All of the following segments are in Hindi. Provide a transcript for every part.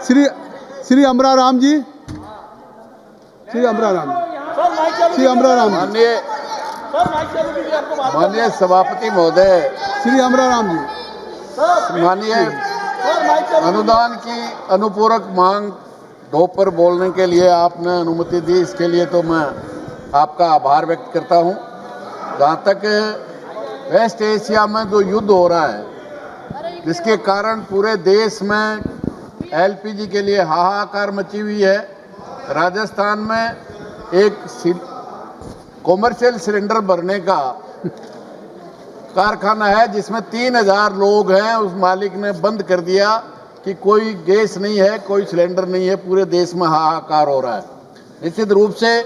श्री अमरा राम जी, श्री अमरा राम जी, माननीय सभापति महोदय, श्री अमरा राम जी, माननीय अनुदान की अनुपूरक मांग 2 पर बोलने के लिए आपने अनुमति दी, इसके लिए तो मैं आपका आभार व्यक्त करता हूं। जहाँ तक वेस्ट एशिया में जो युद्ध हो रहा है, जिसके कारण पूरे देश में एलपीजी के लिए हाहाकार मची हुई है। राजस्थान में एक कॉमर्शियल सिलेंडर भरने का कारखाना है जिसमें 3000 लोग हैं, उस मालिक ने बंद कर दिया कि कोई गैस नहीं है, कोई सिलेंडर नहीं है, पूरे देश में हाहाकार हो रहा है। निश्चित रूप से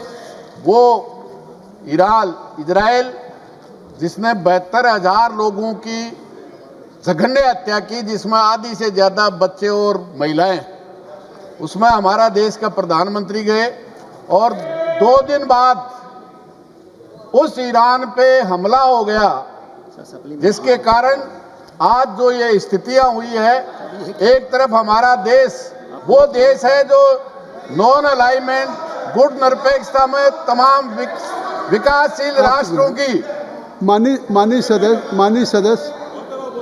वो इजराइल जिसने 72,000 लोगों की जघन्य हत्या की, जिसमें आधी से ज़्यादा बच्चे और महिलाएं, उसमें हमारा देश का प्रधानमंत्री गए और 2 दिन बाद उस ईरान पे हमला हो गया, जिसके कारण आज जो ये स्थितियां हुई है। एक तरफ हमारा देश वो देश है जो नॉन अलाइनमेंट गुड निरपेक्षता में तमाम विकासशील राष्ट्रों की माननीय सदस्य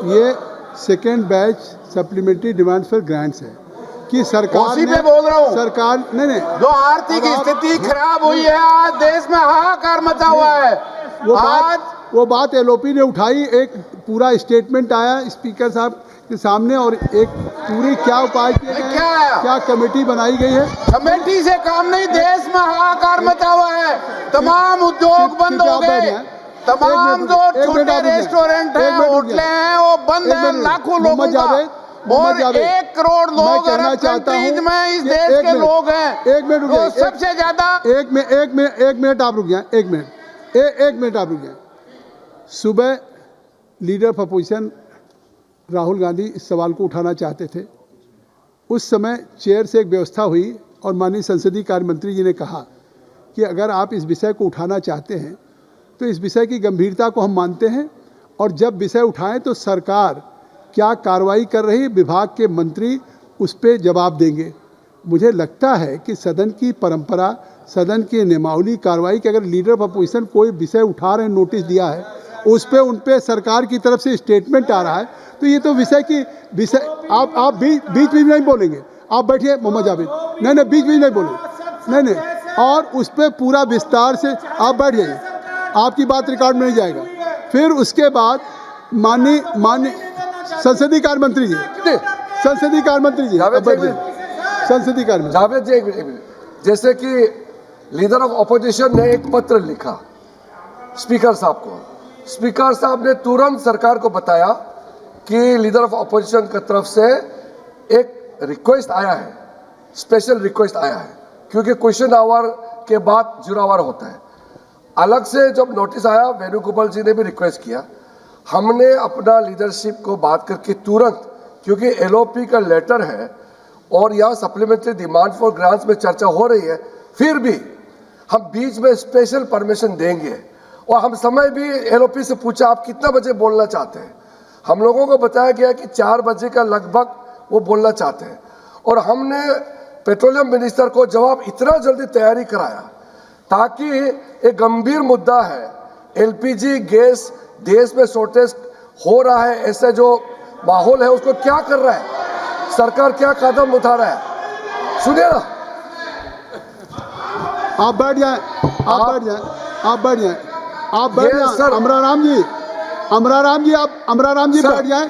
ये second batch supplementary demand for grants है कि सरकार उसी पे बोल रहा हूँ। सरकार नहीं जो आर्थिक स्थिति खराब हुई है, आज देश में हाहाकार मचा हुआ है। वो बात एलओपी ने उठाई, एक पूरा स्टेटमेंट आया स्पीकर साहब के सामने और एक पूरी क्या उपाय किए गए, क्या कमेटी बनाई गई है। कमेटी से काम नहीं, देश में हाहाकार मचा हुआ है। तमाम उद्योग बंद हो गए, तमाम जो छोटे रेस्टोरेंट हैं, होटलें हैं, वो बंद हैं। लाखों लोगों का और 1 करोड़ लोग अरब कंट्रीज में इस देश के लोग हैं। एक मिनट तो सबसे ज्यादा एक मिनट आप रुक जाए, एक मिनट आप रुक जाए। सुबह leader of opposition Rahul Gandhi इस सवाल को उठाना चाहते थे। उस समय चेयर से एक व्यवस्था हुई और माननीय संसदीय कार्य मंत्री जी ने कहा कि अगर आप इस विषय को उठाना चाहते हैं तो इस विषय की गंभीरता को हम मानते हैं और जब विषय उठाएं तो सरकार क्या कार्रवाई कर रही, विभाग के मंत्री उस पर जवाब देंगे। मुझे लगता है कि सदन की परंपरा, सदन की नियमावली कार्रवाई कि अगर लीडर ऑफ अपोजिशन कोई विषय उठा रहे हैं, नोटिस दिया है, उस पर उन पर सरकार की तरफ से स्टेटमेंट आ रहा है, तो ये तो विषय आप बीच में नहीं बोलेंगे। आप बैठिए मोहम्मद जावेद, नहीं बीच में नहीं बोलेंगे, नहीं और उस पर पूरा विस्तार से आप बैठ जाइए, आपकी बात रिकॉर्ड में नहीं जाएगा। फिर उसके बाद माननीय संसदीय कार्य मंत्री जी, संसदीय कार्य मंत्री जी, संसदीय कार्य मंत्री जावेद जी, एक मिनट। जैसे कि लीडर ऑफ अपोजिशन ने एक पत्र लिखा स्पीकर साहब को, स्पीकर साहब ने तुरंत सरकार को बताया कि लीडर ऑफ अपोजिशन की तरफ से एक रिक्वेस्ट आया है, स्पेशल रिक्वेस्ट आया है, क्योंकि क्वेश्चन आवर के बाद जुरावर होता है। अलग से जब नोटिस आया, वेणुगोपाल जी ने भी रिक्वेस्ट किया, हमने अपना लीडरशिप को बात करके तुरंत, क्योंकि एलओपी का लेटर है और यहाँ सप्लीमेंट्री डिमांड फॉर ग्रांट्स में चर्चा हो रही है, फिर भी हम बीच में स्पेशल परमिशन देंगे। और हम समय भी एलओपी से पूछा आप कितना बजे बोलना चाहते हैं, हम लोगों को बताया गया कि 4 बजे का लगभग वो बोलना चाहते हैं। और हमने पेट्रोलियम मिनिस्टर को जवाब इतना जल्दी तैयारी कराया ताकि एक गंभीर मुद्दा है, एलपीजी गैस देश में शॉर्टेज हो रहा है, ऐसा जो माहौल है उसको क्या कर रहा है सरकार, क्या कदम उठा रहा है, सुनिए ना। आप बैठ जाएं, अमरा राम जी बैठ जाएं।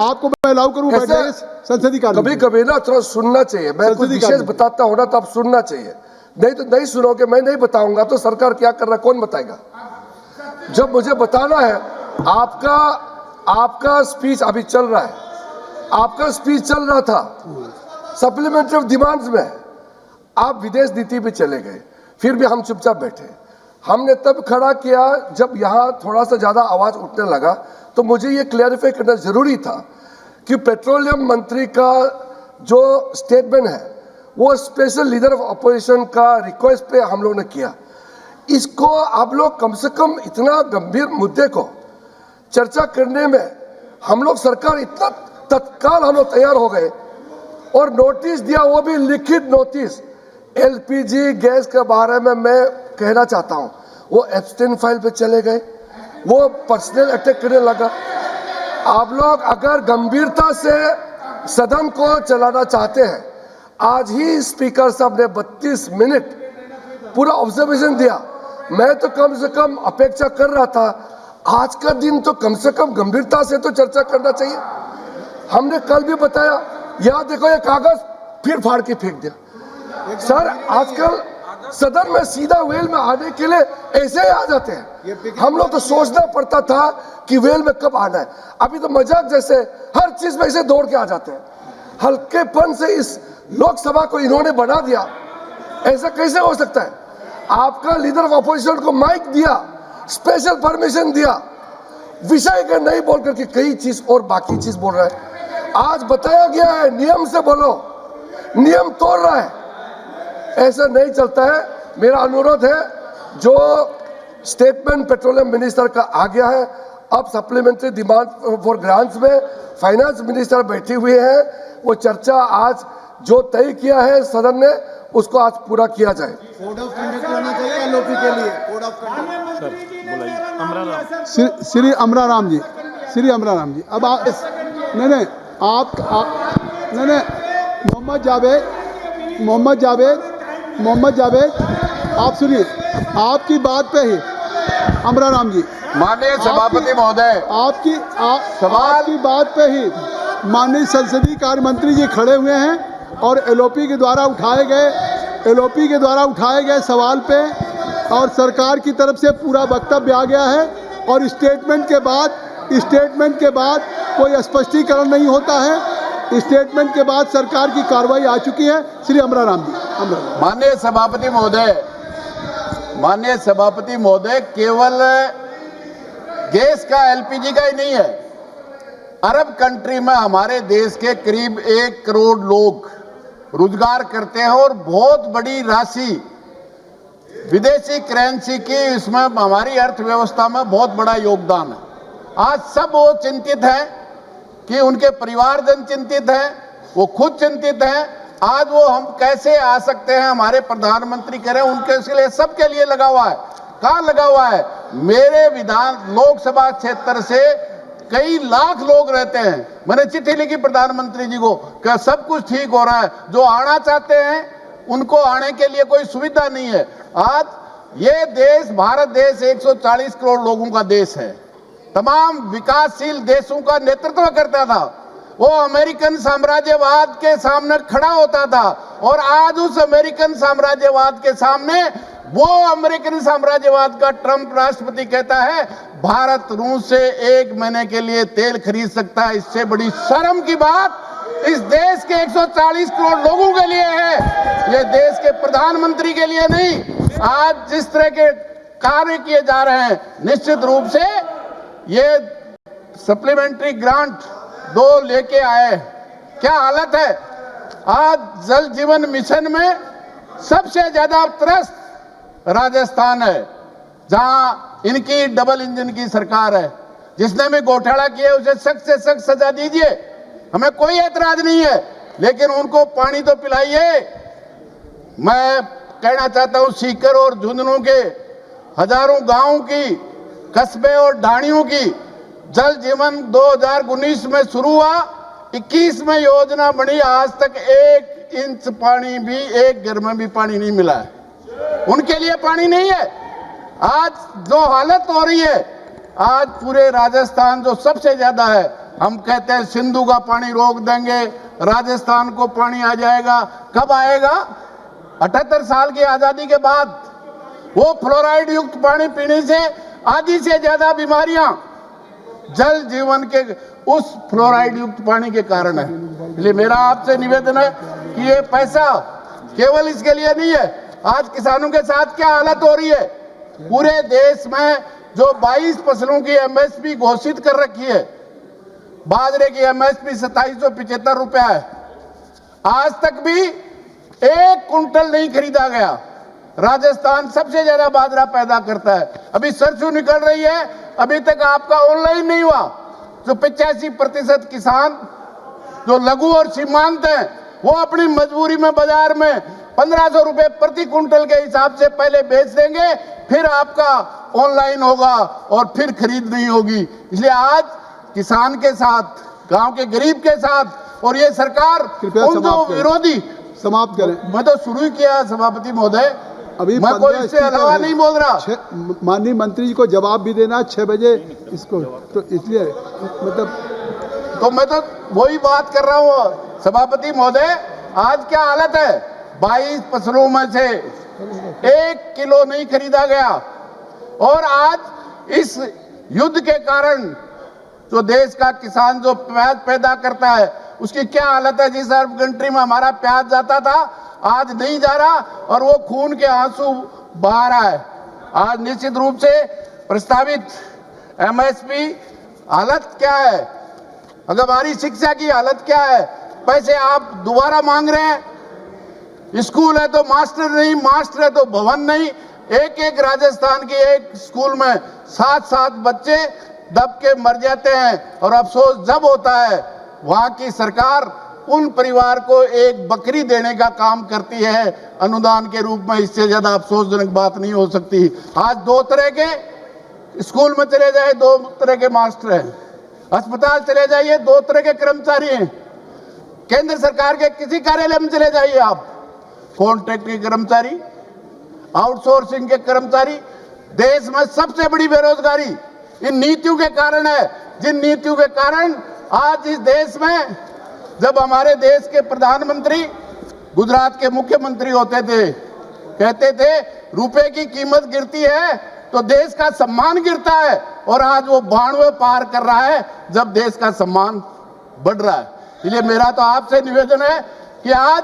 आपको मैं अलाउ करूं बैठ जाइए संसदीय कार्य। कभी कभी ना थोड़ा सुनना चाहिए, मैं कुछ विशेष बताता हूँ ना तो आप सुनना चाहिए, नहीं तो नहीं सुनोगे, मैं नहीं बताऊंगा तो सरकार क्या कर रहा है कौन बताएगा। जब मुझे बताना है, आपका स्पीच अभी चल रहा है, आपका स्पीच चल रहा था सप्लीमेंट्री डिमांड्स में, आप विदेश नीति पे चले गए, फिर भी हम चुपचाप बैठे। हमने तब खड़ा किया जब यहाँ थोड़ा सा ज़्यादा आवाज़ उठने लगा, तो मुझे ये क्लैरिफाई करना ज़रूरी था कि पेट्रोलियम मंत्री का जो स्टेटमेंट है वो स्पेशल लीडर ऑफ अपोजिशन का रिक्वेस्ट पे हम लोग ने किया। इसको आप लोग कम से कम इतना गंभीर मुद्दे को चर्चा करने में हम लोग सरकार इतना तत्काल हम लोग तैयार हो गए और नोटिस दिया, वो भी लिखित नोटिस। एलपीजी गैस के बारे में मैं कहना चाहता हूं, वो एब्सटेन फाइल पे चले गए, वो पर्सनल अटैक करने लगा। आप लोग अगर गंभीरता से सदन को चलाना चाहते हैं, आज ही स्पीकर साहब ने 32 मिनट पूरा ऑब्जर्वेशन दिया। मैं तो कम से कम अपेक्षा कर रहा था, आज का दिन तो कम से कम गंभीरता से तो चर्चा करना चाहिए। हमने कल भी बताया, यहाँ देखो ये कागज फिर फाड़ के फेंक दिया। सर आजकल सदन में सीधा वेल में आने के लिए ऐसे ही आ जाते हैं। हम लोग तो सोचना पड़ता था कि वेल में कब आना है, अभी तो मजाक जैसे हर चीज में ऐसे दौड़ के आ जाते हैं। हल्केपन से इस लोकसभा को इन्होंने बना दिया, ऐसा कैसे हो सकता है? आपका लीडर ऑफ अपोजिशन को माइक दिया, स्पेशल परमिशन दिया, विषय का नहीं बोल करके कई चीज और बाकी चीज बोल रहा है। आज बताया गया है नियम से बोलो, नियम तोड़ रहा है, ऐसा नहीं चलता है। मेरा अनुरोध है, जो स्टेटमेंट पेट्रोलियम मिनिस्टर का आ गया है, अब सप्लीमेंट्री डिमांड फॉर ग्रांट्स में फाइनेंस मिनिस्टर बैठी हुई है, वो चर्चा आज जो तय किया है सदन ने, उसको आज पूरा किया जाए। कोड ऑफ कंडक्ट होना चाहिए एलओपी के लिए, code of conduct. Shri Amararam ji, Shri Amararam ji, अब आप नहीं मोहम्मद जावेद आप सुनिए, आपकी बात पे ही अमराराम जी, माननीय सभापति महोदय, आपकी बात पे ही माननीय संसदीय कार्य मंत्री जी खड़े हुए हैं और एलओपी के द्वारा उठाए गए सवाल पे और सरकार की तरफ से पूरा वक्तव्य आ गया है और स्टेटमेंट के बाद कोई स्पष्टीकरण नहीं होता है। स्टेटमेंट के बाद सरकार की कार्रवाई आ चुकी है। श्री अमराराम जी, माननीय सभापति महोदय, केवल गैस का एलपीजी का ही नहीं है, अरब कंट्री में हमारे देश के करीब 1 करोड़ लोग रोजगार करते हैं और बहुत बड़ी राशि विदेशी करेंसी की इसमें हमारी अर्थव्यवस्था में बहुत बड़ा योगदान है। आज सब वो चिंतित है कि उनके परिवारजन चिंतित है, वो खुद चिंतित है। आज वो हम कैसे आ सकते हैं, हमारे प्रधानमंत्री कह रहे हैं उनके लिए सबके लिए लगा हुआ है। कहाँ लगा हुआ है? मेरे लोकसभा क्षेत्र से कई लाख लोग रहते हैं। मैंने चिट्ठी लिखी प्रधानमंत्री जी को कि सब कुछ ठीक हो रहा है, जो आना चाहते हैं उनको आने के लिए कोई सुविधा नहीं है। आज ये देश, भारत देश 140 करोड़ लोगों का देश है, तमाम विकासशील देशों का नेतृत्व करता था। वो अमेरिकन साम्राज्यवाद के सामने खड़ा होता था और आज उस अमेरिकन साम्राज्यवाद के सामने वो अमेरिकन साम्राज्यवाद का ट्रंप राष्ट्रपति कहता है भारत रूस से 1 महीने के लिए तेल खरीद सकता है। इससे बड़ी शर्म की बात इस देश के 140 करोड़ लोगों के लिए है, ये देश के प्रधानमंत्री के लिए नहीं। आज जिस तरह के कार्य किए जा रहे हैं, निश्चित रूप से ये सप्लीमेंट्री ग्रांट 2 लेके आए, क्या हालत है। आज जल जीवन मिशन में सबसे ज्यादा त्रस्त राजस्थान है, जहां इनकी डबल इंजन की सरकार है। जिसने भी घोटाला किया उसे सख्त से सख्त सजा दीजिए, हमें कोई एतराज नहीं है, लेकिन उनको पानी तो पिलाइए। मैं कहना चाहता हूं, सीकर और झुंझुनू के हजारों गांवों की, कस्बे और ढाणियों की जल जीवन 2019 में शुरू हुआ, 21 में योजना बनी, आज तक 1 इंच पानी भी, एक घर में भी पानी नहीं मिला है। उनके लिए पानी नहीं है। आज जो हालत हो रही है, आज पूरे राजस्थान जो सबसे ज्यादा है, हम कहते हैं सिंधु का पानी रोक देंगे, राजस्थान को पानी आ जाएगा। कब आएगा? 78 साल की आजादी के बाद। वो फ्लोराइड युक्त पानी पीने से आधी से ज्यादा बीमारियां जल जीवन के उस फ्लोराइड युक्त पानी के कारण है। इसलिए मेरा आपसे निवेदन है कि ये पैसा केवल इसके लिए नहीं है। आज किसानों के साथ क्या हालत हो रही है? पूरे देश में जो 22 फसलों की एमएसपी घोषित कर रखी है, बाजरे की एमएसपी 2775 रुपया है, आज तक भी 1 कुंटल नहीं खरीदा गया। राजस्थान सबसे ज्यादा बाजरा पैदा करता है। अभी सरसों निकल रही है, अभी तक आपका ऑनलाइन नहीं हुआ। जो 85% किसान जो लघु और सीमांत हैं, वो अपनी मजबूरी में बाजार में 1500 रुपए प्रति कुंटल के हिसाब से पहले बेच देंगे, फिर आपका ऑनलाइन होगा और फिर खरीद नहीं होगी। इसलिए आज किसान के साथ, गांव के गरीब के साथ, और ये सरकार कृपया उन जो समाप्त करें। विरोधी, समाप्त करें। मैं तो शुरू ही किया सभापति महोदय, अभी मैं कोई 15 इससे स्पीकर अलावा हैं। नहीं बोल रहा। माननीय मंत्री जी को जवाब भी देना 6 बजे इसको, तो इसलिए मतलब तो मैं तो वही बात कर रहा हूँ सभापति महोदय, आज क्या हालत है, 22 फसलों में से 1 किलो नहीं खरीदा गया, और आज इस युद्ध के कारण जो देश का किसान जो प्याज पैदा करता है उसकी क्या हालत है। जिस अरब कंट्री में हमारा प्याज जाता था आज नहीं जा रहा, और वो खून के आंसू बहा रहा है। आज निश्चित रूप से प्रस्तावित एमएसपी हालत क्या है, अगर हमारी शिक्षा की हालत क्या है, पैसे आप दोबारा मांग रहे हैं। स्कूल है तो मास्टर नहीं, मास्टर है तो भवन नहीं। एक राजस्थान के एक स्कूल में 7 बच्चे दब के मर जाते हैं, और अफसोस जब होता है वहां की सरकार उन परिवार को एक बकरी देने का काम करती है अनुदान के रूप में। इससे ज्यादा अफसोसजनक बात नहीं हो सकती। आज 2 तरह के स्कूल में चले जाए 2 तरह के मास्टर हैं, अस्पताल चले जाइए 2 तरह के कर्मचारी हैं, केंद्र सरकार के किसी कार्यालय में चले जाइए आप, कॉन्ट्रैक्ट के कर्मचारी, आउटसोर्सिंग के कर्मचारी। देश में सबसे बड़ी बेरोजगारी इन नीतियों के कारण है, जिन नीतियों के कारण आज इस देश में, जब हमारे देश के प्रधानमंत्री गुजरात के मुख्यमंत्री होते थे, कहते थे रुपए की कीमत गिरती है तो देश का सम्मान गिरता है, और आज वो 92 पार कर रहा है जब देश का सम्मान बढ़ रहा है। इसलिए मेरा तो आपसे निवेदन है कि आज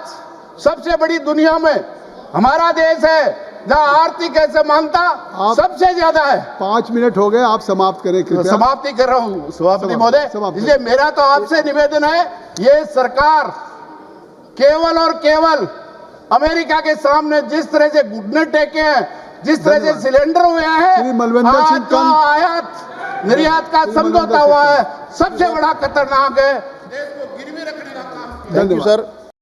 सबसे बड़ी दुनिया में हमारा देश है जहां आर्थिक समानता सबसे ज्यादा है। 5 मिनट हो गए, आप समाप्त करें कृपया। समाप्ति कर रहा हूं सभापति महोदय। समाप्त। इसलिए मेरा तो आपसे निवेदन है, ये सरकार केवल और केवल अमेरिका के सामने जिस तरह से घुटने टेके हैं, जिस तरह से सिलेंडर हुए हैं, श्री मलविंदर सिंह आज जो आयात निर्यात का समझौता हुआ है सबसे बड़ा खतरनाक है। देश को गिरवी रखने का काम। धन्यवाद सर।